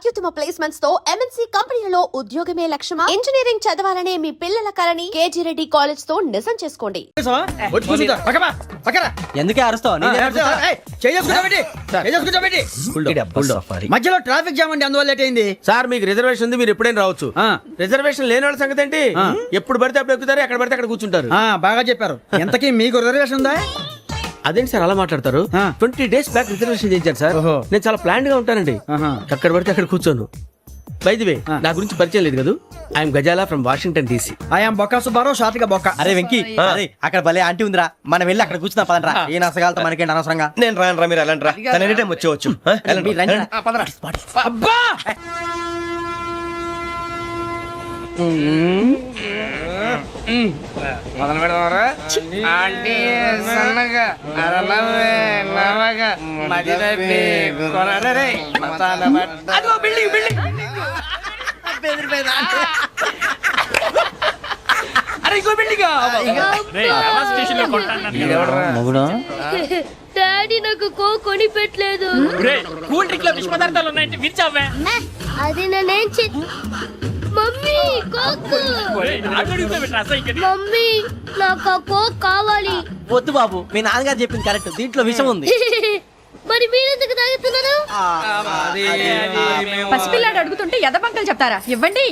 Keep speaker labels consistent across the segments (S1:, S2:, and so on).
S1: అత్యుత్తమ ప్లేస్మెంట్స్ తో ఎంఎన్సీ కంపెనీలలో ఉద్యోగమే లక్ష్యమా? ఇంజనీరింగ్ చదవాలనే మీ పిల్లల కలని కేజీ రెడ్డి కాలేజ్ తో నిజం చేసుకోండి.
S2: ఎందుకే అరుస్తావు?
S3: మధ్యలో ట్రాఫిక్ జామ్ అండి, అందువల్ల లేట్ అయింది.
S4: సార్ మీకు రిజర్వేషన్ ఉంది, మీరు ఎప్పుడైనా రావచ్చు. రిజర్వేషన్ లేని వాళ్ళ సంగతి ఏంటి? ఎప్పుడు పడితే అప్పుడు ఎక్కుతారు, ఎక్కడ పడితే అక్కడ కూర్చుంటారు.
S3: బాగా చెప్పారు. ఎంతకీ మీకు రిజర్వేషన్ ఉందా?
S4: అదేంటి సార్ అలా మాట్లాడతారు? 20 days బ్యాక్ రిజర్వేషన్ చేశారు సార్. నేను చాలా ప్లాన్డ్ గా ఉంటానండి. అక్కడ పడితే అక్కడ కూర్చోను. బై ది వే, నా గురించి పరిచయం లేదు కదా, I'm Gazala from Washington DC.
S3: I'm Bokka Subbarao, షాతిగా బొక్క.
S2: అరే వెంకీ, అక్కడ భలే ఆంటీ ఉందిరా, మనం వెళ్ళి అక్కడ కూర్చున్నా పదనరా. ఏ నసగాలతో మనకేంటి అనవసరంగా.
S4: నేను రాను రా, మీరు వెళ్ళండి రా. తన ఎనీ టైం వచ్చేవచ్చు.
S3: అబ్బా
S5: మొదలు పెడదామరా? ఆంటీ సన్నగా అరలవే నవగా మదిరపి కొరడరే మతాల బట్ట. అదిగో బిల్డింగ్ బిల్డింగ్. అరే ఇంకో బిల్డింగ్.
S6: డాడీ నాకు కొని పెట్టలేదు.
S5: కూల్ డ్రింక్ లో విష పదార్థాలు ఉన్నాయంటే విరిచావే.
S6: అది నేనేం మమ్మీ కోక్. మమ్మీ నాకు కోక్ కావాలి.
S2: వద్దు బాబు, మీ నాన్నగారు చెప్పింది కరెక్ట్, దీంట్లో విషయం ఉంది.
S6: మరి మీరెందుకు తాగుతున్నారు?
S7: పసిపిల్లాడు అడుగుతుంటే ఎదబంకలు చెప్తారా? ఇవ్వండి.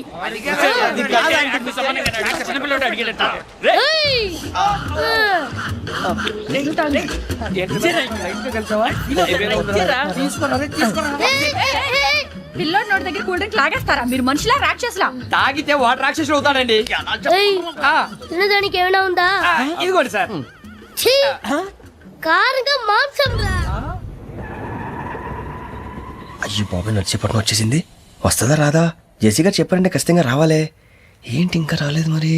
S7: పిల్లోడు నోటి దగ్గర కూల్ డ్రింక్ లాగేస్తారా? మీరు మనుషులా రాక్షసులా?
S5: తాగితే వాటర్ రాక్షసుడు అవుతాడండి.
S6: తినడానికి ఏమైనా ఉందా?
S5: ఇదిగోండి సార్.
S6: కారుగా మాంసం రా.
S4: అయ్యి బాబు, నడిచేపట్నం వచ్చేసింది. వస్తుందా రాదా? జేసీ గారు చెప్పారంటే ఖచ్చితంగా రావాలే. ఏంటి ఇంకా రాలేదు మరి?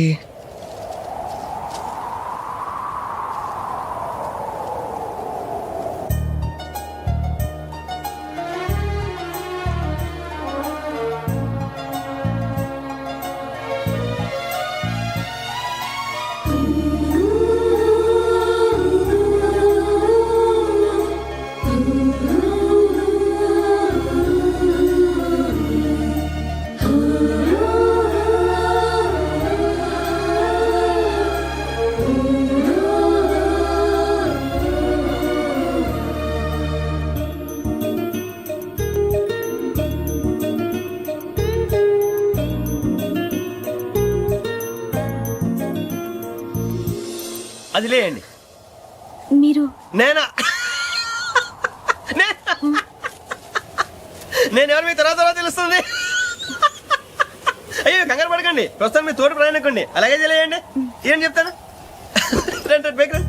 S4: అది లేయండి.
S6: మీరు
S4: నేనా? నేను ఎవరు మీ తర్వాత తెలుస్తుంది. అయ్యో కంగారు పడకండి, ప్రస్తుతం మీ తోటి ప్రయాణకండి. అలాగే తెలియండి. ఏం చెప్తాను? రండి బైక్ రండి.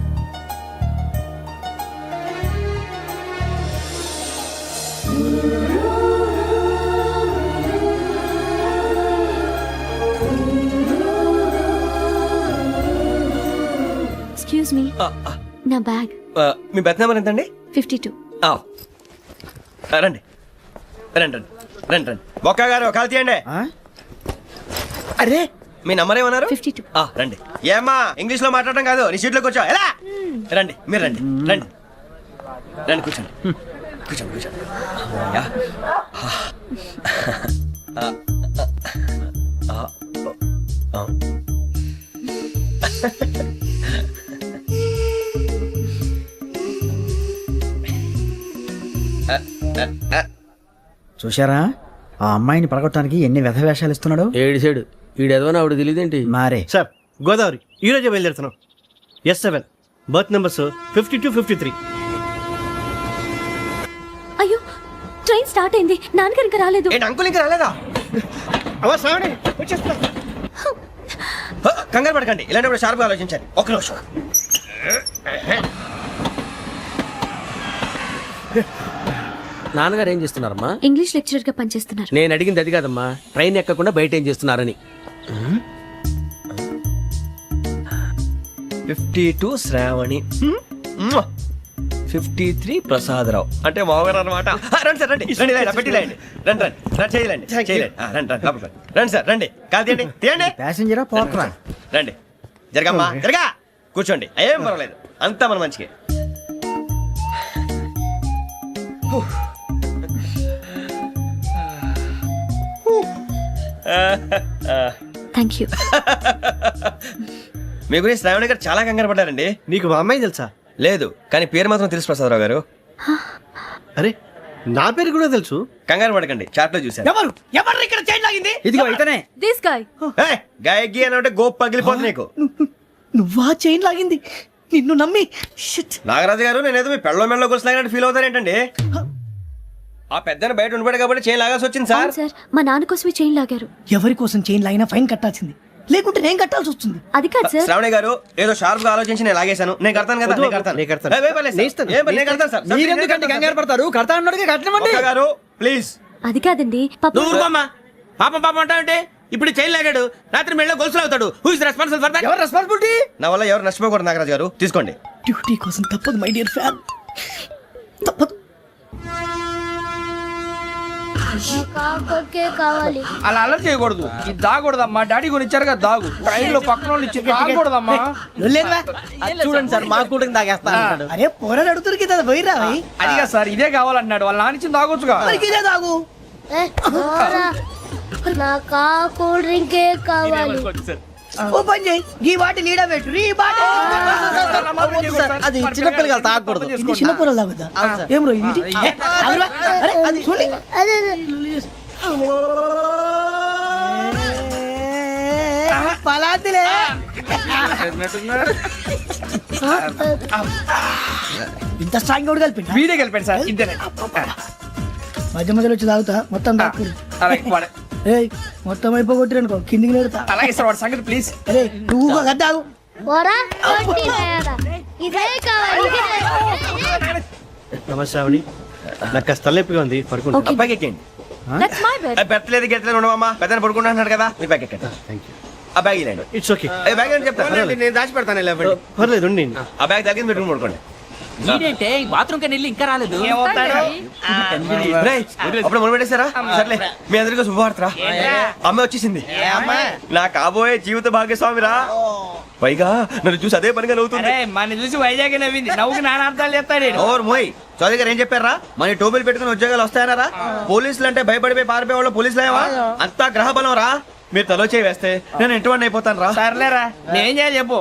S6: ఎక్స్క్యూజ్ మీ, నా బ్యాగ్.
S4: మీ బెత్ నెంబర్ ఎంతండి?
S6: 52.
S4: రండి రండి రండి రండి రండి. బొక్క గారు కాల్ తీయండి. అరే మీ నంబర్ ఏమన్నారు?
S6: 52.
S4: రండి. ఏమ్మా ఇంగ్లీష్ లో మాట్లాడడం కాదు, నీ సీట్లో కూర్చో. ఎలా రండి, మీరు రండి రండి రండి, కూర్చోండి కూర్చోండి కూర్చోండి.
S3: చూశారా, ఆ అమ్మాయిని పడగొట్టడానికి ఎన్ని వ్యధ వేషాలు ఇస్తున్నాడు.
S4: ఏడిసాడు ఈడెదవని ఆవిడ తెలియదేంటి?
S3: మారే
S8: సార్, గోదావరి ఈరోజే బయలుదేరుతున్నాం. S7 berth numbers 52, 53.
S6: అయ్యో, ట్రైన్ స్టార్ట్ అయింది. నాన్నగారు ఇంకా రాలేదు.
S4: ఏంటి అంకుల్ ఇంకా రాలేదా? కంగారు పడకండి, ఇలాంటప్పుడు షార్ప్గా ఆలోచించాలి. ఒక నిమిషం. నాన్నగారు ఏం చేస్తున్నారమ్మా?
S6: ఇంగ్లీష్ లెక్చరర్ గా పనిచేస్తున్నారు.
S4: నేను అడిగింది అది కాదమ్మా, ట్రైన్ ఎక్కకుండా బయట ఏం చేస్తున్నారని. 52 శ్రావణి, 53 ప్రసాదరావు అంటే మామగారు అనమాట. రండి సార్, రండి రండి, పెట్టి రండి రండి రండి రండి, చేయలేండి చేయలేండి. రండి రండి లోపలికి రండి సార్, రండి కాదు తీయండి తీయండి.
S3: ప్యాసింజరా పోట్రా?
S4: రండి, జరగమ్మా జరగా, కూర్చోండి. ఏం పర్వాలేదు, అంతా మన మంచిగా.
S6: Thank you.
S9: మీ గురించి శ్రావణి గారు చాలా కంగారు పడ్డారండి.
S8: నీకు మా అమ్మాయి తెలుసా?
S9: లేదు, కానీ పేరు మాత్రం తెలుసు ప్రసాదరావు గారు.
S8: అరే నా పేరు కూడా తెలుసు.
S9: కంగారు పడకండి, చాట్ లో చూశాను.
S5: ఎవరు ఎవరు ఇక్కడ చైన్ లాగింది?
S3: ఇదిగో ఇతనే.
S6: This guy.
S9: గాయకి అని అంటే గోప్ పగిలిపోతుంది నీకు.
S5: నువ్వా చైన్ లాగింది? నిన్ను నమ్మి షిట్.
S9: నాగరాజు గారు, నేనేదో మీ పెళ్ళ మెళ్ళలో గురిసిలాగినట్టు ఫీల్ అవుతారేంటండి? ఆ పెద్దని బయట ఉండిపోయాడు కాబట్టి చేయి లాగాల్సి వచ్చింది సార్.
S6: అవును సార్, మా నాన్న కోసమే చైన్ లాగారు.
S5: ఎవరి కోసం చైన్ లాగినా ఫైన్ కట్టాల్సింది, లేకుంటే నేను కట్టాల్సి వస్తుంది.
S6: అది కాదు సార్.
S9: శ్రావణి గారు ఏదో షార్ప్ గా ఆలోచించి నేను లాగేశాను. నేను కడతాను కదా, నేను కడతాను.
S8: నేను కడతాను.
S9: ఏ, పర్లేదు సార్. ఏ, నేను కడతాను సార్.
S3: మీరెందుకంటే కంగారు పడతారు? కడతా అన్నాడుగా, కట్టమండి.
S9: ఒక్క గారు ప్లీజ్.
S6: అది కాదండి పాప.
S4: నువ్వు ఊరుకోమ్మా. పాపం పాపం అంటావంటే ఇప్పుడు చైన్ లాగాడు, రాత్రి మెళ్ళ గొలుసులు అవుతాడు. Who is responsible for that?
S3: ఎవరు రెస్పాన్సిబిలిటీ?
S9: నా వల్ల ఎవరు నష్టపోకూడదు నాగరాజు గారు, తీసుకోండి.
S5: డ్యూటీ కోసం తప్పదు మై డియర్ ఫ్యాన్, తప్పదు. అలా అలర్ట్ చేయకూడదు. ఇది దాగకూడదమ్మా. డాడీ కొని ఇచ్చారు కదా దాగు. ట్రైన్ లో పక్కన వాళ్ళు ఇచ్చి దాగకూడదమ్మా.
S2: చూడండి సార్, మా కూడా తాగేస్తా అంటాడు.
S5: అరే పోరాడు అడుగుతారు కదా, పోయిరా అదిగా సార్, ఇదే కావాలన్నాడు. వాళ్ళ నాన్న ఇచ్చింది తాగొచ్చుగా. ఇదే తాగు.
S10: నాకు కూల్ డ్రింకే కావాలి.
S5: ఓ పని చేయి, ఈ బాటిల్ ఈడ పెట్టు. ఈ బాటిల్
S2: అది చిన్నపిల్లలు తాగకూడదు.
S5: ఇది చిన్న పొరలు తాగుతా. ఏం రో ఇది? అరే అది చూడండి.
S10: అదే
S5: పలాతిలే. ఇంత స్ట్రాంగ్ కూడా కలిపి వీడే కలిపాడు సార్. ఇంతనే మధ్య మధ్యలో వచ్చి తాగుతా, మొత్తం తాగు. ఏయ్ మొత్తం అయిపోగొట్టిరనుకో కిందికి నేడుతా. అలాగే సార్, వాడి సంగతి ప్లీజ్. అరే నువ్వు కదా తాగు.
S10: పోరా ఇదే కావాలి.
S8: నమస్తే శ్రావణి, నాకు కాస్త తలెప్పిగా ఉంది, పడుకుంటా.
S6: Okay.
S9: బ్యాగ్ ఎక్కండి.
S6: That's my bed.
S9: పెట్టలేదు గెట్టలేదు ఉండవమ్మా. పెద్దని పడుకుంటున్నాడు కదా, మీ బ్యాగ్ ఎక్కండి.
S8: Thank you.
S9: ఆ బ్యాగ్ ఇలాండి.
S8: It's okay.
S9: బ్యాగ్ అని చెప్తాను, నేను దాచి పెడతాను. లేవండి.
S8: పర్లేదు ఉండి.
S9: ఆ బ్యాగ్ తగ్గింది పెట్టుకుని పడుకోండి.
S5: బాత్రూమ్ కని ఇంకా రాలేదు.
S9: రేయ్, అప్పుడు మొదలు పెట్టేశారా? సర్లే, మీ అందరికీ శుభవార్తరా. అమ్మ వచ్చేసింది. నా కాబోయే జీవిత భాగ్యస్వామిరా. పైగా నన్ను చూసి అదే పనిగా నవ్వుతుంది.
S5: మన చూసి వైజాగ్ నవ్వింది. నవ్వుకి నాన్న అర్థాలు చెప్తాడు.
S9: ఓర్ మోయ్, చౌదరి గారు ఏం చెప్పారా? మన టోబీలు పెట్టుకుని ఉద్యోగాలు వస్తాయనరా? పోలీసులు అంటే భయపడిపోయి పారిపోయే వాళ్ళు పోలీసులు అయ్యావా? అంతా గ్రహ బలం రా. మీరు తలో చేయి వేస్తే నేను ఇంటివాడిని అయిపోతాను రా.
S5: సర్లేరా, నేనేం చేయాలి చెప్పు.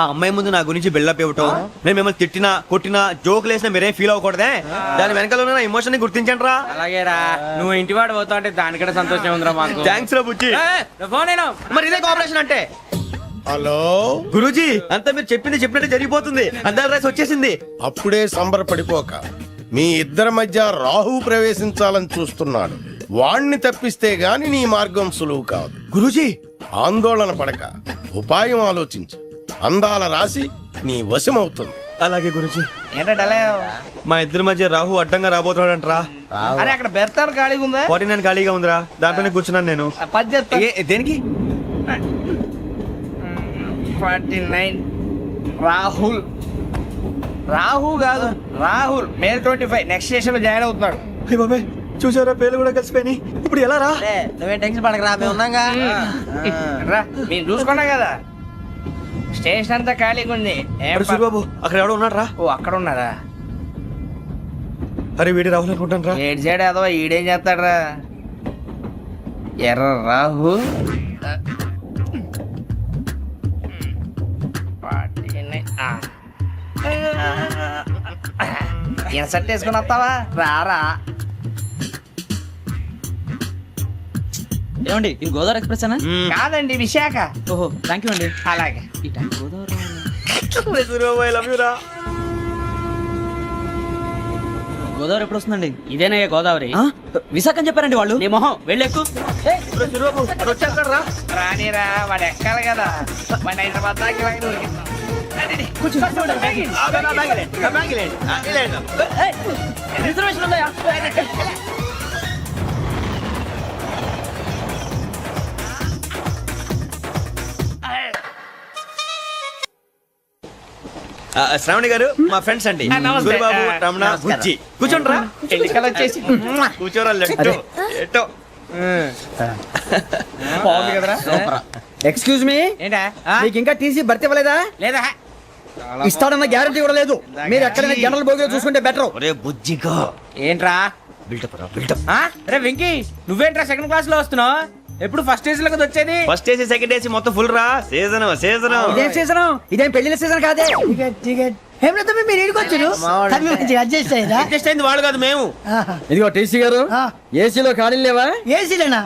S9: ఆ అమ్మాయి ముందు నా గురించి బిల్డప్ ఇవ్వటం, నేను మిమ్మల్ని తిట్టినా కొట్టినా జోకులు వేసినా మీరేం ఫీల్ అవ్వకూడదే. దాని వెనకాల ఉన్న నా ఎమోషన్ ని గుర్తించండి రా.
S5: అలాగేరా, నువ్వు ఇంటి వాడు పోతా అంటే దానికంటే సంతోషం ఉందిరా మాకు.
S9: థ్యాంక్స్ రా బుజ్జి.
S5: ఫోన్ అయినా
S9: మరి ఇదే కోఆపరేషన్ అంటే.
S11: హలో
S9: గురూజీ, అంతా మీరు చెప్పింది చెప్పినట్టు జరిగిపోతుంది. అందాల రైస్ వచ్చేసింది.
S11: అప్పుడే సంబరపడిపోక, మీ ఇద్దరి మధ్య రాహు ప్రవేశించాలని చూస్తున్నాడు. వాణ్ణి తప్పిస్తే గాని నీ మార్గం సులువు కాదు.
S9: గురూజీ,
S11: ఆందోళన పడక, ఉపాయం ఆలోచించు. అందాల రాశి నీ వశమవుతుంది.
S9: అలాగే గురూజీ.
S5: ఏంటంటే
S9: మా ఇద్దరి మధ్య రాహు అడ్డంగా రాబోతున్నాడు అంటరా.
S5: అరే అక్కడ బెర్తాను ఖాళీగా ఉందా?
S9: 49 ఖాళీగా ఉందిరా, దాంట్లోనే కూర్చున్నాను నేను. దేనికి?
S5: 49 రాహుల్. రాహు కాదు, రాహుల్. మే 25 నెక్స్ట్ స్టేషన్ లో జాయిన్ అవుతున్నాడు.
S9: అయ్య బాబాయ్, చూసారా పేర్లు కూడా కలిసిపోయినాయి. ఇప్పుడు ఎలా రా?
S2: నువ్వేం టెన్షన్ పడకరా, మేము ఉన్నాగా.
S5: రా, మేము చూసుకున్నాం కదా. స్టేషన్ అంతా ఖాళీగా ఉంది.
S9: అరే సూరిబాబు, అక్కడ ఎవడో ఉన్నాడు రా.
S5: ఓ అక్కడ ఉన్నారా?
S9: అరే వీడి రాహుల్ అనుకుంటాను రా.
S5: ఏడు సైడ్ అదో ఈడేం చేస్తాడరా? ఎర్ర రాహు. ఈయన సెట్ వేసుకుని వస్తావా? రారా.
S2: ఏమండి, ఇది గోదావరి ఎక్స్ప్రెస్ అనా?
S5: కాదండి, విశాఖ.
S2: ఓహో, థ్యాంక్ యూ అండి.
S5: అలాగే.
S2: ఈ time Godavari.
S9: Suribabu, I love you రా.
S2: గోదావరి ఎప్పుడు వస్తుందండి? ఇదేనయ్యా గోదావరి. విశాఖ అని చెప్పారండి వాళ్ళు. నీ మొహం వెళ్ళెక్కు.
S9: సూరిబాబు, అక్కడ వచ్చేస్తాడు రా.
S5: రానిరా, వాడు ఎక్కాలి కదా. వాడు హైదరాబాద్ దాకా ఇలాగే దొరికిస్తాం.
S2: రిజర్వేషన్ ఉందా?
S9: శ్రావణి గారు మా ఫ్రెండ్స్ అండి.
S5: నమస్తే.
S9: సూరిబాబు, రమణ, బుజ్జి. కూర్చోండి రా.
S5: ఎన్నికలు వచ్చేసి
S9: కూర్చోరా. లెట్టో ఎట్టో.
S5: బాగుంది కదరా?
S3: ఎక్స్క్యూజ్ మీ,
S5: ఏంటా?
S3: మీకు ఇంకా టీసీ భర్తీ ఇవ్వలేదా?
S5: లేదా
S3: ఇస్తాడన్న గ్యారంటీ కూడా లేదు. మీరు ఎక్కడైనా జనరల్ బోగిలో చూసుకుంటే బెటర్.
S9: ఒరే బుజ్జిగా,
S5: ఏంట్రా?
S9: బిల్డప్ రా, బిల్డప్.
S5: రే వెంకీ, నువ్వేంట్రా సెకండ్ క్లాస్ లో వస్తున్నావు?
S2: ఎప్పుడు ఫస్ట్ ఏసీ లో కదా వచ్చేది.
S9: ఫస్ట్ ఏసీ సెకండ్ ఏసీ మొత్తం ఫుల్ రా. సీజన్
S3: ఇదేం సీజన్? ఇదేం పెళ్లిన సీజన్ కాదే.
S5: టికెట్ టికెట్ ఏం లేదు తమ్మి, మీరు ఇడికి వచ్చారు తమ్మి మంచిగా అడ్జస్ట్ అయ్యారా?
S9: అడ్జస్ట్ అయింది వాళ్ళు కాదు మేము.
S3: ఇదిగో టీసీ గారు, ఏసీలో ఖాళీ లేవా?
S5: ఏసీలేనా?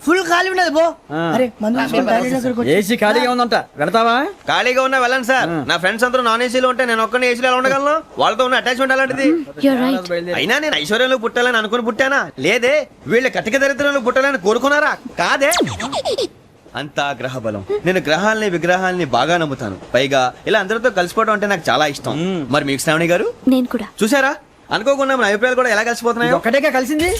S5: ఫుల్ ఖాళీ ఉండదు పో. అరే మందు తీసుకొని టాయిలెట్ దగ్గరకు వచ్చి.
S3: ఏసీ ఖాళీగా ఉందంట, వెళతావా?
S9: ఖాళీగా ఉన్నా వెళ్ళండి సార్. నా ఫ్రెండ్స్ అందరూ నాన్ ఏసీలో ఉంటే నేను ఒక్కనే ఏసీలో ఎలా ఉండగలను? వాళ్ళతో ఉన్న అటాచ్మెంట్ అలాంటిది.
S6: You're right.
S9: అయినా నేను ఐశ్వర్యంలో పుట్టాలని అనుకుని పుట్టానా? లేదే. వీళ్ళ కటిక దరిద్రంలో పుట్టాలని కోరుకున్నారా? కాదే. అంతా గ్రహ బలం. నేను గ్రహాలని విగ్రహాలని బాగా నమ్ముతాను. పైగా ఇలా అందరితో కలిసిపోవడం అంటే నాకు చాలా ఇష్టం. మరి మీకు శ్రావణి గారు
S6: నేను కూడా.
S9: చూసారా, అనుకోకుండా మన అభిప్రాయాలు కూడా ఎలా కలిసిపోతున్నాయో.
S3: ఒక్కటేగా కలిసింది.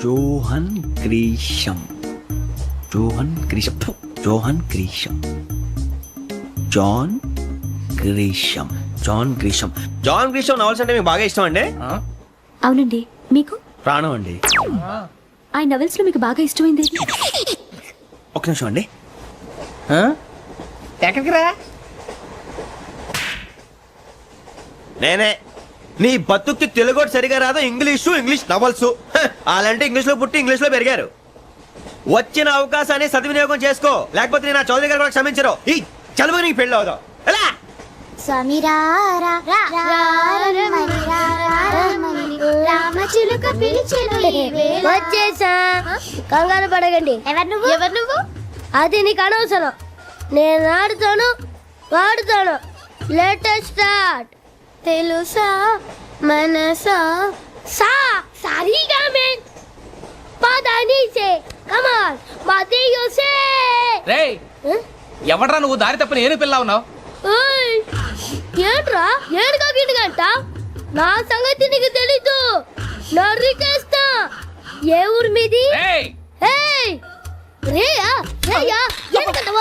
S9: Johan Grisham, Johan Grisham, Johan Grisham, John Grisham, John Grisham. John Grisham novels అంటే మీకు బాగా ఇష్టం అండి?
S6: అవునండి. మీకు?
S9: ప్రాణం అండి.
S6: ఆ నవెల్స్ లో మీకు బాగా ఇష్టమైంది?
S9: ఒక నిమిషం అండి.
S5: ఎక్కడికి రా?
S9: నేనే. నీ బతుక్కి తెలుగు సరిగా రాదు, ఇంగ్లీష్ నవల్స్. అలాంటి ఇంగ్లీష్ లో పుట్టి ఇంగ్లీష్ లో పెరిగారు. వచ్చిన అవకాశాన్ని సద్వినియోగం చేసుకో, లేకపోతే నేను ఆ చౌదరి గారు కూడా క్షమించరు. ఈ చదువు నీకు పెళ్ళి అవుదాం. ఎలా?
S10: వచ్చేసా, కంగారు పడకండి. ఎవరు నువ్వు? అది నీకు అనవసరం. నేను ఆడుతాను, వాడుతాను. Latest start. తెలుసా మనసా సా సారీగా మే పదని సే కమాన్ బాతియో సే.
S2: రేయ్, ఎవడ్రా నువ్వు? దారి తప్పని ఏను పిల్ల ఉన్నావు.
S10: ఓయ్ ఏంట్రా ఏడుగా గిడుగంట? నా సంగతి నీకు తెలీదు. నరికేస్తా. ఏ ఊరు మీది?
S2: రేయ్,
S10: ఏయ్ రేయా రేయా ఎందుకంటవా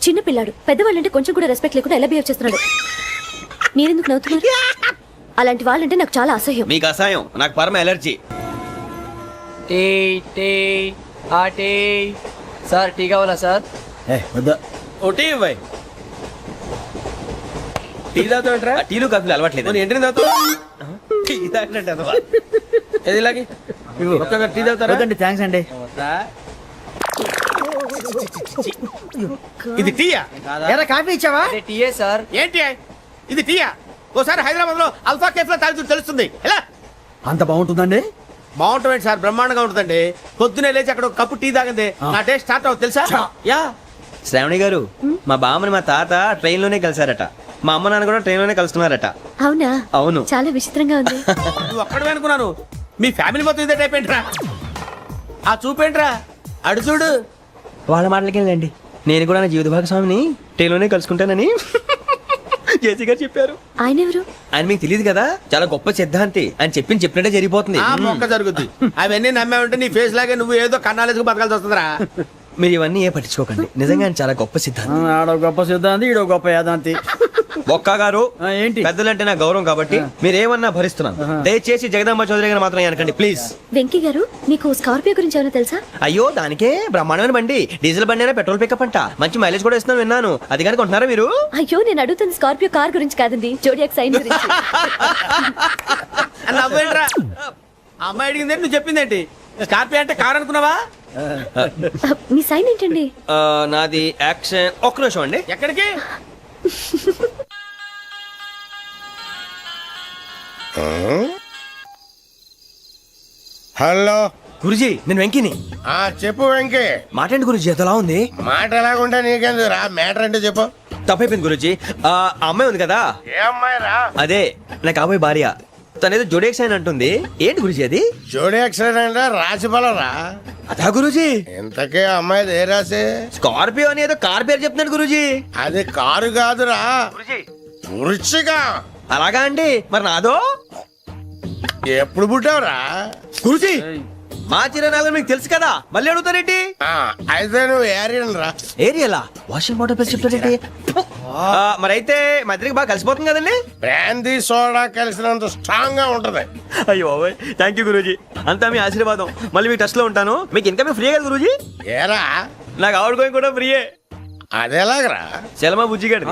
S6: చిన్న పిల్లాడు. పెద్దవాళ్ళంటే కొంచెం కూడా రెస్పెక్ట్ లేకుండా ఎలా బిహేవ్ చేస్తున్నాడు. మీరెందుకు నవ్వుతున్నారు? అలాంటి వాళ్ళంటే నాకు చాలా అసహ్యం.
S9: మీకు అసహాయం, నాకు పరమ ఎలర్జీ.
S2: టీ టీ ఆ టీ. సార్ టీ కావాలా సార్?
S9: O T ఇవ్వాయి. టీ తాగుతాంట్రా? టీలు కాఫీలు అలవాట్లేదు. ఏంటి తాగుతావు? టీ తాగినట్టు అదవా? ఏది ఇలాగే ఒక్క టీ తాగుతారా?
S3: థ్యాంక్స్ అండి.
S9: ఇది టీయా?
S3: ఎరా కాఫీ ఇచ్చావా?
S2: టీయే సార్.
S9: ఏంటి ఇది టీయా? ఓసారి హైదరాబాద్ లో అల్ఫా కేఫ్ లో తాగుతూ తెలుస్తుంది. ఎలా
S3: అంత బాగుంటుందండి?
S9: బాగుంటుంది సార్, బ్రహ్మాండంగా ఉంటుందండి. పొద్దునే లేచి అక్కడ ఒక కప్పు టీ తాగింది నా డే స్టార్ట్ అవుతుంది తెలుసా? యా. శ్రావణి గారు, మా బామ్మని మా తాత ట్రైన్ లోనే కలిసారట. మా అమ్మ నాన్న కూడా ట్రైన్ లోనే కలుస్తున్నారట.
S6: అవునా?
S9: అవును.
S6: చాలా విచిత్రంగా ఉంది.
S9: నువ్వు ఒక్కడే అనుకున్నాను, మీ ఫ్యామిలీ మొత్తం ఇదే టైప్ ఏంట్రా? ఆ చూపేంట్రా, అడు చూడు. వాళ్ళ మాటలకి వెళ్ళండి. నేను కూడా నా జీవిత భాగస్వామిని ట్రైన్ లోనే కలుసుకుంటానని జేసీ గారు చెప్పారు.
S6: ఆయన ఎవరు?
S9: ఆయన మీకు తెలియదు కదా, చాలా గొప్ప సిద్ధాంతి. అని చెప్పినట్టే జరిగిపోతుంది. మొక్క జరుగుద్ది. అవన్నీ నమ్మే ఉంటే నీ ఫేస్ లాగే నువ్వు ఏదో కన్నాలేసుకు బతకాల్సి వస్తుందిరా. మీరు ఇవన్నీ ఏ పట్టించుకోకండి. నిజంగా ఆయన చాలా గొప్ప సిద్ధాంతి.
S3: ఆడో గొప్ప సిద్ధాంతి, ఈడో గొప్ప యాదాంతి.
S9: బొక్క గారు,
S3: ఏంటి?
S9: పెద్దలంటే నా గౌరవం కాబట్టి మీరేమన్నా భరిస్తున్నాను. దయచేసి జగదాంబ చౌదరి గారు మాత్రం అనకండి ప్లీజ్.
S6: వెంకీ గారు, మీకు స్కార్పియో గురించి ఏమైనా తెలుసా?
S9: అయ్యో, దానికే బ్రహ్మాండమైన బండి. డీజిల్ బండి అయినా పెట్రోల్ పికప్ అంట. మంచి మైలేజ్ కూడా ఇస్తున్నాను విన్నాను. అది కనుక కొంటున్నారా మీరు?
S6: అయ్యో, నేను అడుగుతుంది స్కార్పియో కార్ గురించి కాదండి, జోడియాక్ సైన్ గురించి.
S9: నవ్వేంట్రా? అమ్మాయి అడిగింది నువ్వు చెప్పిందేంటి? స్కార్పియో అంటే కార్ అనుకున్నావా?
S6: మీ సైన్ ఏంటండి?
S9: నాది యాక్షన్. ఒక్క నిమిషం అండి. ఎక్కడికి?
S11: హలో
S9: గురుజీ, నేను వెంకిని.
S11: చెప్పు వెంకీ.
S9: మాటండి గురుజీ, ఎంతలా ఉంది?
S11: మాట ఎలాగుంటా నీకెందుకు రా, మ్యాటర్ అంటే చెప్పు.
S9: తప్పైపోయింది గురుజీ. ఆ అమ్మాయి ఉంది కదా,
S11: ఏ అమ్మాయి రా?
S9: అదే నా కాబోయే భార్య. తనేదో జోడేక్స్ అని అంటుంది. ఏంటి గురుజీ అది?
S11: జోడి యాక్సిడెంట్ రాసి బలరా?
S9: అదా గురుజీ.
S11: ఇంతకే అమ్మాయి ఏ రాసి?
S9: స్కార్పియో అని ఏదో కార్ పేరు చెప్తున్నాడు గురుజీ.
S11: అది కారు కాదురా, వృచ్చిక.
S9: అలాగా అండి, మరి నాదో?
S11: ఎప్పుడు పుట్టావురా?
S9: గురుజీ, మా చిరనాలు మీకు తెలుసు కదా, మళ్ళీ అడుగుతారేంటి?
S11: అయితే నువ్వు ఏరియన్ రా.
S9: ఏరియలా? వాషింగ్ వాటర్ పేరు చెప్తారేంటి? మరైతే మధ్యకి బాగా కలిసిపోతుంది కదండి.
S11: బ్రాందీ సోడా కలిసినంత స్ట్రాంగ్ గా ఉంటది.
S9: అయ్యో థ్యాంక్ యూ గురూజీ, అంతా మీ ఆశీర్వాదం. మళ్ళీ మీ టచ్ లో ఉంటాను. మీకు ఇంకా ఫ్రీ కదా గురూజీ?
S11: ఏరా
S9: నాకు ఆవిడ గోయింగ్ కూడా ఫ్రీయే.
S11: అదేలాగరా?
S9: చలమా బుజ్జి గారి.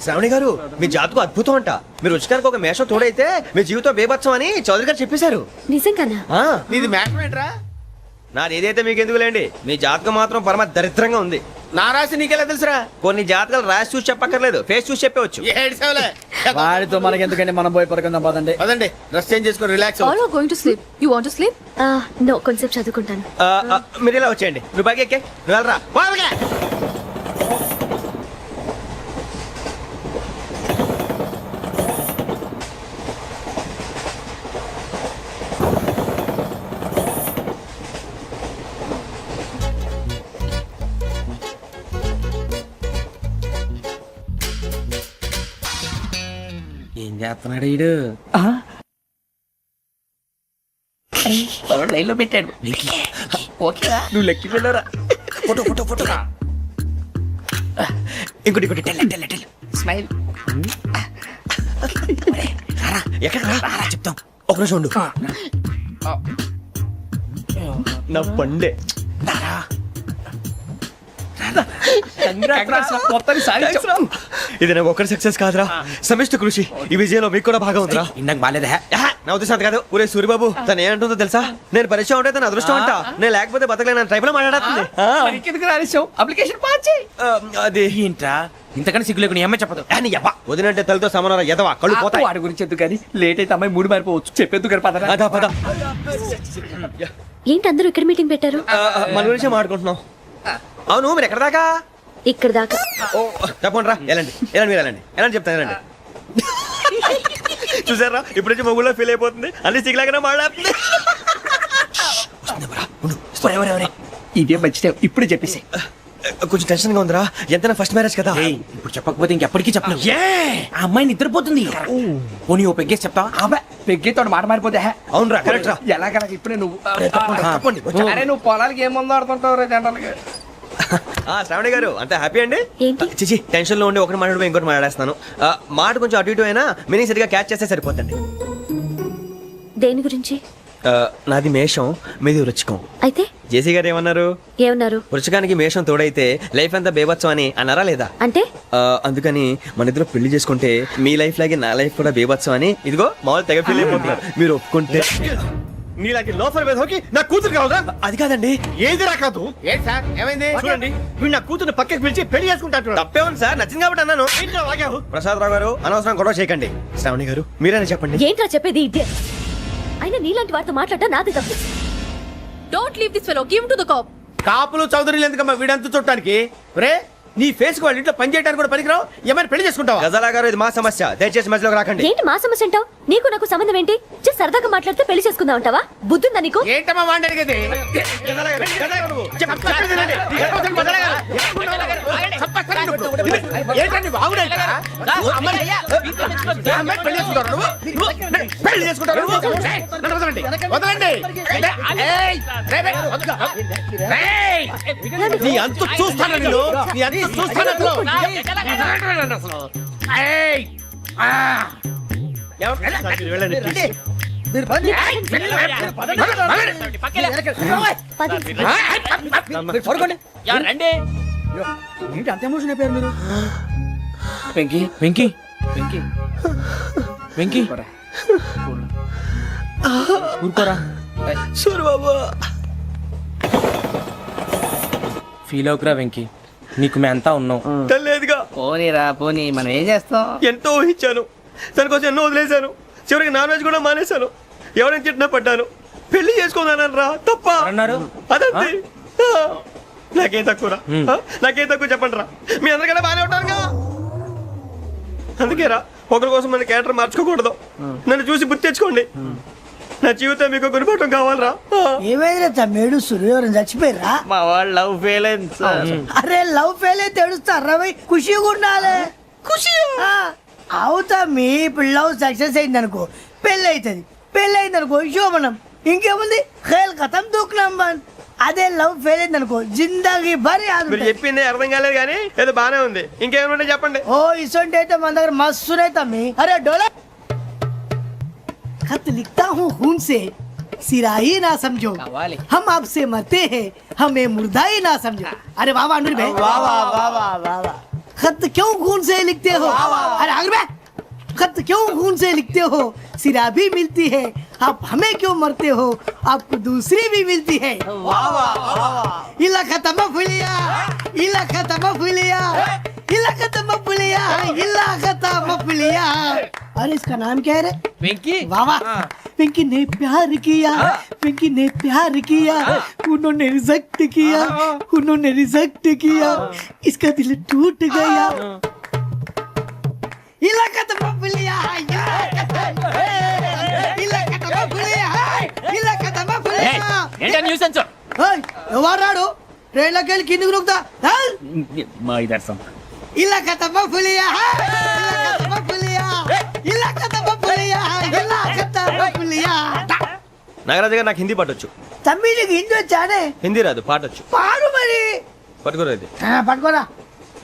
S9: శ్రావణి గారు, మీ జాతకు అద్భుతం అంట. మీరు రుచికానికి ఒక మేషం తోడైతే మీ జీవితం బేబత్సం అని చౌదరి గారు చెప్పేశారు.
S6: నిజంగానా?
S9: నీది మేషం ఏంట్రా? నాది ఏదైతే మీకు ఎందుకులేండి, మీ జాతకం మాత్రం పరమ దరిద్రంగా ఉంది.
S3: నా రాసి నీకెలా తెలుసురా?
S9: కొన్ని జాతకాలు రాసి చూసి చెప్పక్కర్లేదు, ఫేస్ చూసి చెప్పవచ్చు.
S3: వాడితో మనకి ఎందుకంటే మనం పోయి పడుకుందాం పదండి. పదండి, డ్రెస్ చేంజ్ చేసుకొని relax.
S7: All are going to sleep. You want to sleep?
S6: No, కొంచెం చదువుకుంటాను.
S9: మీరు ఇలా వచ్చేయండి. నువ్వు బాగా ఎక్కే, నువ్వు వెళ్ళరా.
S2: ఏం చేస్తున్నాడు వీడు? లైన్ లో పెట్టాడు. ఓకేరా, నువ్వు లెక్కి వెళ్ళరా. Photo photo photo.
S9: ఇంకోటి ఇంకోటి టెల్
S2: స్మైల్.
S9: ఎక్కడ రా చెప్తాం. ఒక నిమిషం ఉండు. నా పండే ఇది నాకు ఒక్కరి సక్సెస్ కాదురా, సమిష్టి కృషి. ఈ విజయంలో మీకు కూడా భాగం ఉందిరా.
S2: ఇందాక బాగాలేదా?
S9: నా ఉద్దేశం అంత కాదు. ఊరే సూరిబాబు, తను ఏమంటుందో తెలుసా? నేను పరిచయం ఉంటే తన అదృష్టం అంట. నేను లేకపోతే బతకలేను ట్రైబ్ లో మాట్లాడుతుంది.
S2: అప్లికేషన్ పాస్ చేయి.
S9: అది
S2: ఏంట్రా ఇంతకన్నా సిగ్గు లేకుండా ఏమై చెప్పదు.
S9: వదినంటే తలతో సమానం ఎదవా, కళ్ళు పోతాయి.
S2: వాడి గురించి ఎందుకు కానీ లేట్ అయితే అమ్మాయి మూడు మారిపోవచ్చు. చెప్పేందుకు కానీ పద.
S9: అదా పద.
S6: ఏంటి అందరూ ఇక్కడ మీటింగ్ పెట్టారు?
S9: మన గురించే మాట్లాడుకుంటున్నాం. అవును, మీరు ఎక్కడ దాకా?
S6: ఇక్కడ దాకా.
S9: ఓ తప్పకుండా రా, వెళ్ళండి వెళ్ళండి, మీరు వెళ్ళండి వెళ్ళండి, చెప్తాను వెళ్ళండి. చూసారా, ఇప్పుడు నుంచి మొగుల్లో ఫీల్ అయిపోతుంది. అన్ని సిగ్లాగానే మాట్లాడుతుంది.
S2: ఇదే మంచి ఇప్పుడు చెప్పేసి.
S9: కొంచెం టెన్షన్ గా ఉందిరా. ఎంతైనా ఫస్ట్ మ్యారేజ్ కదా.
S2: ఇప్పుడు చెప్పకపోతే ఇంకెప్పటికీ చెప్పను. ఆ అమ్మాయి నిద్రపోతుంది. పోనీ ఓ పెగ్గేసి చెప్తావా? పెగ్గేతో మాట మారిపోతే.
S9: అవునరా, కరెక్ట్ రా.
S2: ఎలాగలా ఇప్పుడే నువ్వు అరే నువ్వు పొలాలకి ఏం ముందు ఆడుతుంటావు జనరల్ గా.
S9: శ్రావణి గారు, అంత హ్యాపీ అండి?
S6: ఏంటి?
S9: చిచి, టెన్షన్ లో ఉండి ఒకటి మాట్లాడిపోయి ఇంకోటి మాట్లాడేస్తాను. మాట కొంచెం అటు ఇటు అయినా మీనింగ్ సరిగా క్యాచ్ చేస్తే సరిపోతుంది.
S6: దేని గురించి?
S9: నాది మేషం, మీది వృచ్చికం.
S6: అయితే
S9: జేసీ గారు ఏమన్నారు?
S6: ఏమన్నారు?
S9: వృచ్చికానికి మేషం తోడైతే లైఫ్ అంతా బేబత్సం అని అన్నారా లేదా?
S6: అంటే
S9: అందుకని మన ఇద్దరు పెళ్లి చేసుకుంటే మీ లైఫ్ లాగే నా లైఫ్ కూడా బేబత్సం అని ఇదిగో మామూలు తెగ ఫీల్ అయిపోతున్నారు. మీరు ఒప్పుకుంటే.
S11: నీలాంటి లోఫర్ మీద హోకి నా కూతురు కావదా?
S9: అది కాదండి.
S11: ఏది రా కాదు? ఏంటి సార్, ఏమైంది? చూడండి, వీడు నా కూతురు పక్కకి పిలిచి పెళ్లి చేసుకుంటాడు.
S9: తప్పే ఉంది సార్, నచ్చింది కాబట్టి అన్నాను. ప్రసాద్ రావు గారు, అనవసరం గొడవ చేయకండి. శ్రావణి గారు, మీరైనా చెప్పండి.
S6: ఏంట్రా చెప్పేది? ఇదే అయినా నీలాంటి వారితో మాట్లాడటం నాది తప్పు.
S7: Don't leave this fellow, give him to the cop.
S3: కాపులు చౌదరులు ఎందుకమ్మా వీడంతా చుట్టానికి? రే, నీ ఫేస్ కు వాళ్ళ ఇంట్లో పని చేయడానికి కూడా పనికిరావు. ఏమైనా పెళ్లి చేసుకుంటావా?
S9: గజాలా గారు, ఇది మా సమస్య, దయచేసి మధ్యలోకి రాకండి.
S6: ఏంటి మా సమస్య అంటావు? నీకు నాకు సంబంధం ఏంటి? జస్ట్ సరదాగా మాట్లాడితే పెళ్లి చేసుకుందాం అంటావా? బుద్ధుందా నీకు?
S3: ఏంటమ్మా వాడిని అడిగేది? ఏంటండి బాగుండేట? పెళ్లి చేసుకుంటారు. వదలండి. నీ అంత చూస్తాను నేను, నీ అంత చూస్తాను అసలు.
S9: వెళ్ళండి please.
S3: ఏంటి అంత ఎమోషన్ అయిపోయారు మీరు?
S2: వెంకీ వెంకీ వెంకీ వెంకీ ఊరుకోరా.
S9: సూరిబాబు,
S2: ఫీల్ అవుకురా వెంకీ, నీకు మేమంతా ఉన్నాం.
S9: తెలియదుగా.
S2: పోనీరా పోనీ, మనం ఏం చేస్తాం?
S9: ఎంతో ఊహించాను, దానికోసం ఎన్నో వదిలేశాను. చివరికి నాన్ వెజ్ కూడా మానేశాను. ఎవరైనా తిట్టినా పడ్డాను. పెళ్లి చేసుకోదానని రా, తప్ప
S2: అన్నారు.
S9: అదంతే. నాకేం తక్కువ, నాకేం తక్కువ చెప్పండి రా. మీ అందరికన్నా బాగానే ఉంటారుగా. అందుకే రా, ఒకరి కోసం మన క్యారెక్టర్ మార్చుకోకూడదు. నన్ను చూసి గుర్తు తెచ్చుకోండి. నా జీవితం మీకు గురిపటం కావాలరా.
S5: ఏమైనా తమ్మేడు సూర్యవరం చచ్చిపోయిరా?
S2: మా వాళ్ళు లవ్ ఫెయిల్ అయింది సార్.
S5: అరే లవ్ ఫెయిల్ అయితే ఏడుస్తారా? ఖుషిగా ఉండాలి. ఖుషి అవుతా. మీ ఇప్పుడు లవ్ సక్సెస్ అయింది అనుకో, పెళ్ళి అవుతుంది. పెళ్ళి అయింది అనుకో శోభనం. ఇంకేముంది, ఖేల్ కథం దూకునాం బంద్. అదే లవ్ ఫెయిల్ అయింది అనుకో జిందాగీ భారీ
S9: మీరు చెప్పింది అర్థం కాలేదు కానీ ఏదో బానే ఉంది. ఇంకేమైనా చెప్పండి.
S5: ఓ ఇసొంటి అయితే మన దగ్గర మస్తునే తమ్మి. అరే డోలా खत लिखता हूँ खून से सिरा ही ना समझो हम आपसे मरते हैं हमें मुर्दा ही ना समझो. अरे वाह वाह अनुर भाई वाह वाह वाह वाह वाह. खत क्यों खून से लिखते हो? अरे अनुर भाई खत क्यों खून से लिखते हो? सिरा भी मिलती है आप हमें क्यों मरते हो? आपको दूसरी भी मिलती है. वाह वाह. इला खत्म फुलिया इला खत्म फुलिया इला खत्म फुलिया इला खत्म फुलिया. अरे इसका नाम क्या है रे?
S2: వెంకీ
S5: वाह वाह. पिंकी ने प्यार किया पिंकी ने प्यार किया उन्होंने रिजेक्ट किया उन्होंने रिजेक्ट किया इसका दिल टूट गया. इलाका तो बबलिया इलाका तो बबलिया इलाका तो बबलिया.
S2: ఏంటా న్యూసెన్స్?
S5: ఎవరు రాడు ట్రైన్లోకి వెళ్ళి కిందికి నొక్కుతా.
S2: మా ఇదర్శం
S5: ఇలాకా तो बबलिया इलाका तो बबलिया इलाका तो बबलिया इलाका तो बबलिया.
S9: నాగరాజు గారు నాకు హిందీ పాటొచ్చు.
S5: తమ్మి నీకు హిందీ వచ్చానే?
S9: హిందీ రాదు, పాటొచ్చు.
S5: పాడు మరి.
S9: పట్టుకోలేదు.
S5: పట్టుకోరా.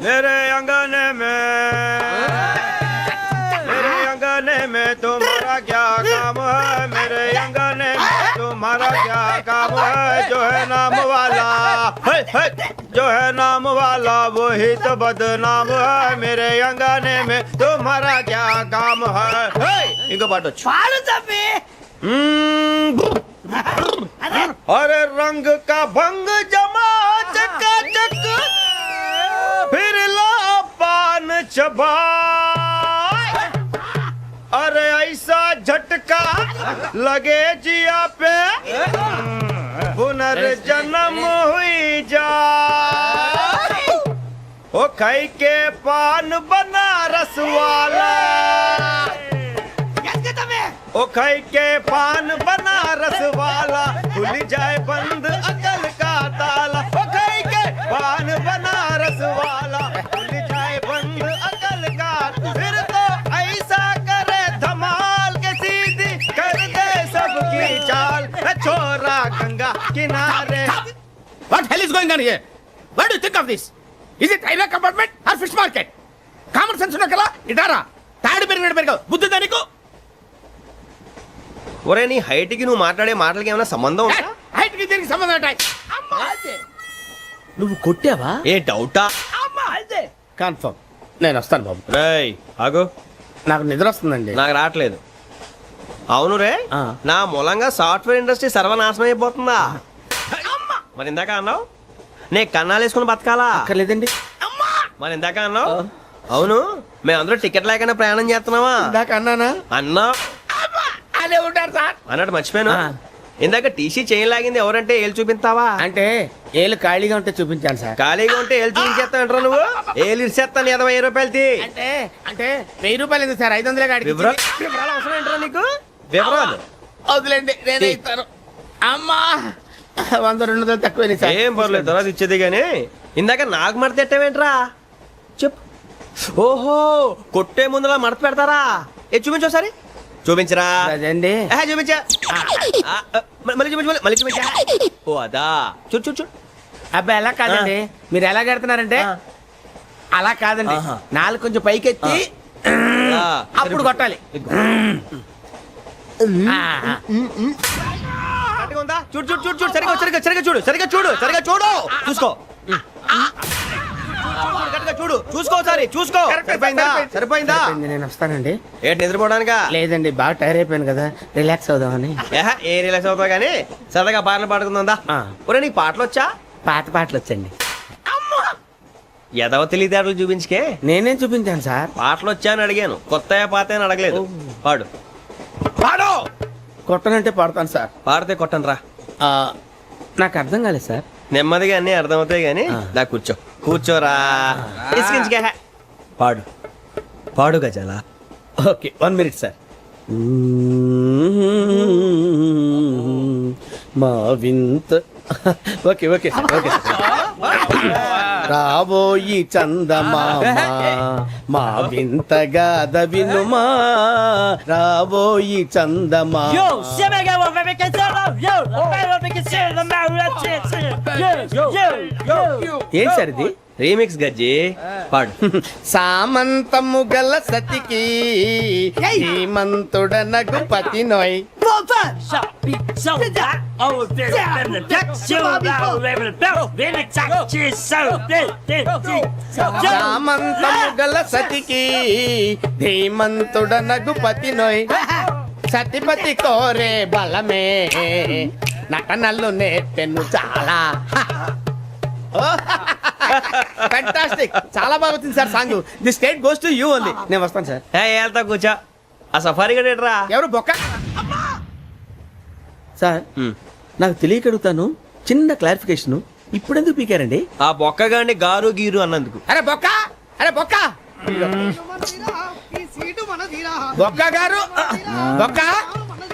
S9: मेरे अंगने में तुम्हारा क्या काम है? मेरे अंगने में तुम्हारा क्या काम है? जो है नाम वाला है, जो है नाम वाला वही तो बदनाम है. मेरे अंगने में तुम्हारा क्या काम है? इनको बाटो
S5: పాడు తమ్మి.
S9: अरे रंग का भंग जमा चकाचक फिर ला पान चबा. अरे ऐसा झटका लगे जिया पे पुनर्जन्म हुई जा. ओ खाई के पान बनारस वाला ओ खाई के पान बनारस वाला खुल जाए बंद अकल का ताला. ओ खाई के पान बनारस वाला खुल जाए बंद अकल का. फिर तो ऐसा करे धमाल के सीधी कर दे सबकी चाल. छोरा गंगा किनारे.
S3: What hell is going on here? What do you think of this? Is it railway compartment or fish market? Common sense ఉన్న కల ఇటారా తాడు పెరిగావు బుద్ధి దానికి.
S9: ఒరే నీ హైట్ కి నువ్వు మాట్లాడే మాటలకి ఏమైనా సంబంధం ఉందా?
S3: హైట్ కి దీనికి సంబంధం ఉంటాయి.
S4: నువ్వు కొట్టావా?
S9: ఏ డౌటా?
S3: కన్ఫర్మ్ నేను వస్తాను బాబు.
S9: రేయ్ ఆగు,
S3: నాకు నిద్ర వస్తుందండి.
S9: నాకు రావట్లేదు. అవును రే, నా మూలంగా సాఫ్ట్వేర్ ఇండస్ట్రీ సర్వనాశనం అయిపోతుందా? మరి ఇందాక అన్నావు నే కన్నాలు వేసుకుని బతకాలా?
S4: అక్కర్లేదండి.
S9: మరి ఇందాక అన్నావు అవును మేమందరూ టికెట్ లేకుండా ప్రయాణం చేస్తున్నావా?
S3: ఇందాక అన్నానా?
S9: అన్నా
S3: అదే ఉంటారు సార్
S9: అన్నట్టు మర్చిపోయాను. ఇందాక టీసీ చైన్ లాగింది ఎవరంటే ఏళ్ళు చూపిస్తావా?
S3: అంటే ఏళ్ళు ఖాళీగా ఉంటే చూపించాను సార్.
S9: ఖాళీగా ఉంటే ఏళ్ళు చూపించేస్తావు నువ్వు. ఏళ్ళు ఇచ్చేస్తాను 20 రూపాయలు తీ.
S3: అంటే అంటే 1000 రూపాయలు ఎందుకు సార్? 500 కాడికి
S9: వివరాలు అవసరం ఏంట్రా నీకు? వివరాలు
S3: వదిలేండి నేనే ఇస్తాను. అమ్మా 100-200 తక్కువ సార్.
S9: ఏం పర్లేదు తర్వాత ఇచ్చేది గానీ ఇందాక నాకు మడత ఎట్టవేంట్రా చెప్పు. ఓహో కొట్టే ముందులా మడత పెడతారా? ఏ చూపించు ఒకసారి. చూపించరా?
S3: అదండి
S9: చూపించా. మళ్ళీ చూపించు మళ్ళీ చూపించా. ఓ అదా చూడు చూడు చూడు.
S3: అబ్బాయి ఎలా కాదండి, మీరు ఎలా కడుతున్నారంటే అలా కాదండి. నాలుగు కొంచెం పైకెత్తి అప్పుడు కొట్టాలి.
S9: చూడు చూడు చూడు చూడు సరిగా సరిగా సరిగా చూడు సరిగా చూడు సరిగా చూడు చూసుకో చూడు చూసుకో సారి చూసుకో. సరిపోయిందా? సరిపోయిందా?
S3: నేను వస్తానండి.
S9: ఏంటి నిద్రపోవడానికా?
S3: లేదండి బాగా టైర్ అయిపోయాను కదా, రిలాక్స్ అవుదామని.
S9: ఏ రిలాక్స్ అవుతావు కానీ సరదాగా పాటలు పాడుకుందా? ఒరే నీకు పాటలు వచ్చా?
S3: పాత పాటలు వచ్చండి.
S9: ఎదవ తెలివితేటలు చూపించుకే.
S3: నేనేం చూపించాను సార్?
S9: పాటలు వచ్చా అని అడిగాను, కొత్త పాత అని అడగలేదు. పాడు పాడు.
S3: కొట్టనంటే పాడతాను సార్.
S9: పాడితే కొట్టను రా.
S3: నాకు అర్థం కాలేదు సార్.
S9: నెమ్మదిగా అన్ని అర్థమవుతాయి గానీ దా కూర్చో. కూర్చోరా. పాడు పాడు గజాల.
S3: Okay 1 minute sir. మా వింత. Okay okay sir okay sir.
S11: రాబోయి చందమామ మా వింతగాథ వినుమా రాబోయి చందమామ
S4: ఏంటి సార్ ఇది?
S9: రీమిక్స్ గజ్జి పాడు.
S11: సామంతము గల సతికి హేమంతుడనగు పతి నోయ్ సామంతము గల సతికి ధీమంతుడనగు పతి నోయ్ సతిపతి కోరే బలమే నటనలు నేర్పెను చాలా. ఫ్యాంటాస్టిక్, చాలా బాగా వచ్చింది sir song. The state goes to you only. నేను వస్తాను సార్.
S9: వెళ్తా కూర్చో. ఆ సఫారీ గడేట్రా
S11: ఎవరు బొక్క?
S4: సార్ నాకు తెలియక అడుగుతాను, చిన్న క్లారిఫికేషన్. ఇప్పుడెందుకు పీకారండి?
S9: ఆ బొక్కగాడిని గారు గీరు అన్నందుకు.
S11: అరే బొక్క, అరే బొక్క, బొక్క గారు, బొక్క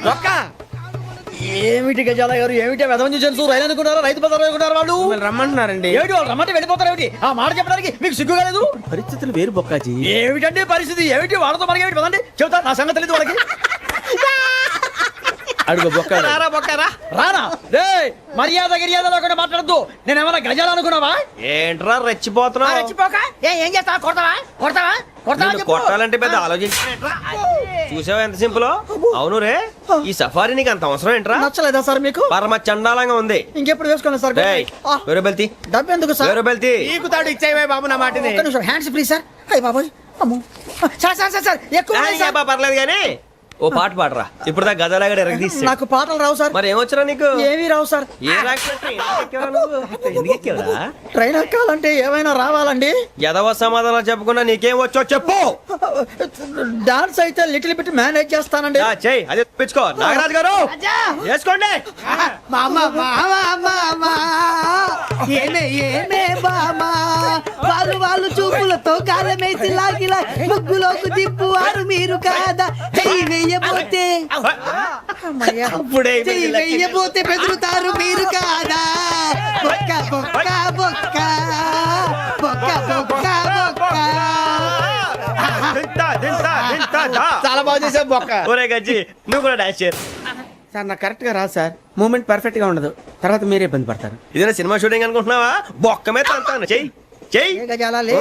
S11: బొక్క.
S5: ఏమిటి గజాల గారు, ఏమిటి వెదవం చూసారు? రైలు అనుకున్నారా, రైతు బజార్ అనుకున్నారు వాళ్ళు?
S11: రమ్మంటున్నారండి.
S5: ఏమిటి వాళ్ళు రమ్మంటే వెళ్ళిపోతారు? ఏమిటి ఆ మాట చెప్పడానికి మీకు సిగ్గు కాలేదు?
S4: పరిస్థితులు వేరు బొక్కాజీ.
S5: ఏమిటండి పరిస్థితి? ఏమిటి వాళ్ళతో మనకి ఏమిటి? పదండి చెబుతా, నా సంగతి తెలియదు వాళ్ళకి.
S4: అడుగు బొక్క.
S11: రారా బొక్క రా.
S5: రానా రే, మర్యాద గిర్యాద లేకుండా మాట్లాడద్దు. నేనేమన్నా గజాలు అనుకున్నావా?
S9: ఏంట్రా రెచ్చిపోతున్నావు?
S5: రెచ్చిపోక ఏం చేస్తావా? కొడతావా కొడతావా కొడతావా
S9: నిన్ను
S5: చెప్పు.
S9: కొట్టాలంటే పెద్ద ఆలోచించా. చూసావా ఎంత సింపుల్? అవును రే, ఈ సఫారీ నీకు అంత అవసరం ఏంట్రా?
S5: నచ్చలేదా సార్ మీకు?
S9: పరమ చండాలంగా ఉంది.
S5: ఇంకెప్పుడు వేసుకోండి సార్.
S9: వేరే బెల్తి,
S5: డబ్బు ఎందుకు సార్?
S9: వేరే బెల్తి.
S11: నీకు తాడు ఇచ్చేవే బాబు నా మాటని.
S5: ఒక్క నిమిషం, హ్యాండ్స్ ఫ్రీ సార్. అయ్య బాబోయ్, అమ్మో. సార్ సార్ సార్ సార్ ఎక్కువ ఉన్నాయి సార్.
S9: పర్లేదు కానీ ఓ పాట పాడరా. ఇప్పుడు దా గదలాగడ ఎరగదీసి.
S5: నాకు పాటలు రావు సార్.
S9: మరి ఏమొచ్చరా నీకు?
S5: ఏమీ రావు సార్.
S9: ఏ ఎందుకు ఎక్కావురా?
S5: ట్రైన్ ఎక్కాలంటే ఏమైనా రావాలండి.
S9: ఎదవ సమాధానం చెప్పకుండా నీకేం వచ్చో చెప్పు.
S5: డాన్స్ అయితే లిటిల్ బిట్ మేనేజ్ చేస్తానండి.
S9: చెయ్యి, అదే తెప్పించుకో. నాగరాజు గారు వేసుకోండి.
S5: వాళ్ళు చూపులతో కాలమేసి లాగిలా ముగ్గులోకి దిప్పువారు మీరు కాదా? చెయ్యి వెయ్యబోతే చెయ్యి వెయ్యబోతే బెదురుతారు మీరు కాదా? బొక్క బొక్క బొక్క బొక్క బొక్క బొక్క.
S11: చాలా బాగా చేసావు బొక్క.
S9: ఒరే గజ్జి, నువ్వు కూడా డాన్స్ చేయరు.
S4: సార్ నాకు కరెక్ట్ గా రాదు సార్. మూమెంట్ పర్ఫెక్ట్ గా ఉండదు, తర్వాత మీరే ఇబ్బంది పడతారు.
S9: ఇదేనా సినిమా షూటింగ్ అనుకుంటున్నావా? బొక్క మీద తంతాను. చెయ్యి చెయ్యి.
S5: గజాలే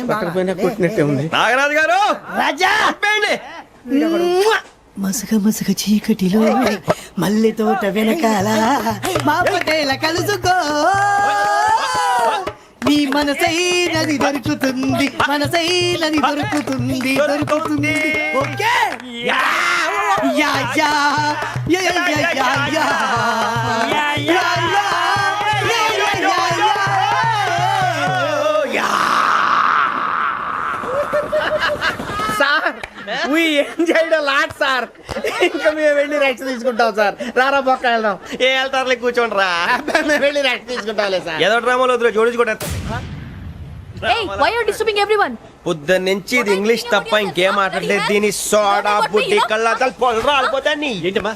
S4: పక్కన పోయినా కొట్టినట్టే ఉంది.
S9: నాగరాజు గారు
S5: రాజా
S9: చెప్పండి.
S5: మసగ మసగ చీకటిలో మల్లె తోట వెనకాల మా పటేల కలుసుకో. నీ మనసైనది దొరుకుతుంది, మనసైనది దొరుకుతుంది, దొరుకుతుంది. Okay yeah yeah yeah yeah yeah yeah yeah yeah
S11: sir we enjoyed a lot sir. ఇంకా మేము వెళ్ళి రెస్ట్ తీసుకుంటాం సార్. రారా బొక్క వెళ్దాం.
S9: ఏ వెళ్తారులే, కూర్చోండి రా.
S11: మేము వెళ్ళి రెస్ట్ తీసుకుంటాంలే సార్.
S9: ఏదో డ్రామాలో వద్దు, జోడించుకుంటా.
S7: why are you disturbing everyone?
S9: పొద్దున్న నుంచి ఇది ఇంగ్లీష్ తప్ప ఇంకేం మాట్లాడలేదు. దీని సోడా బుడ్డి కళ్ళ పొలరా ఆడిపోతా. ఏంటమ్మా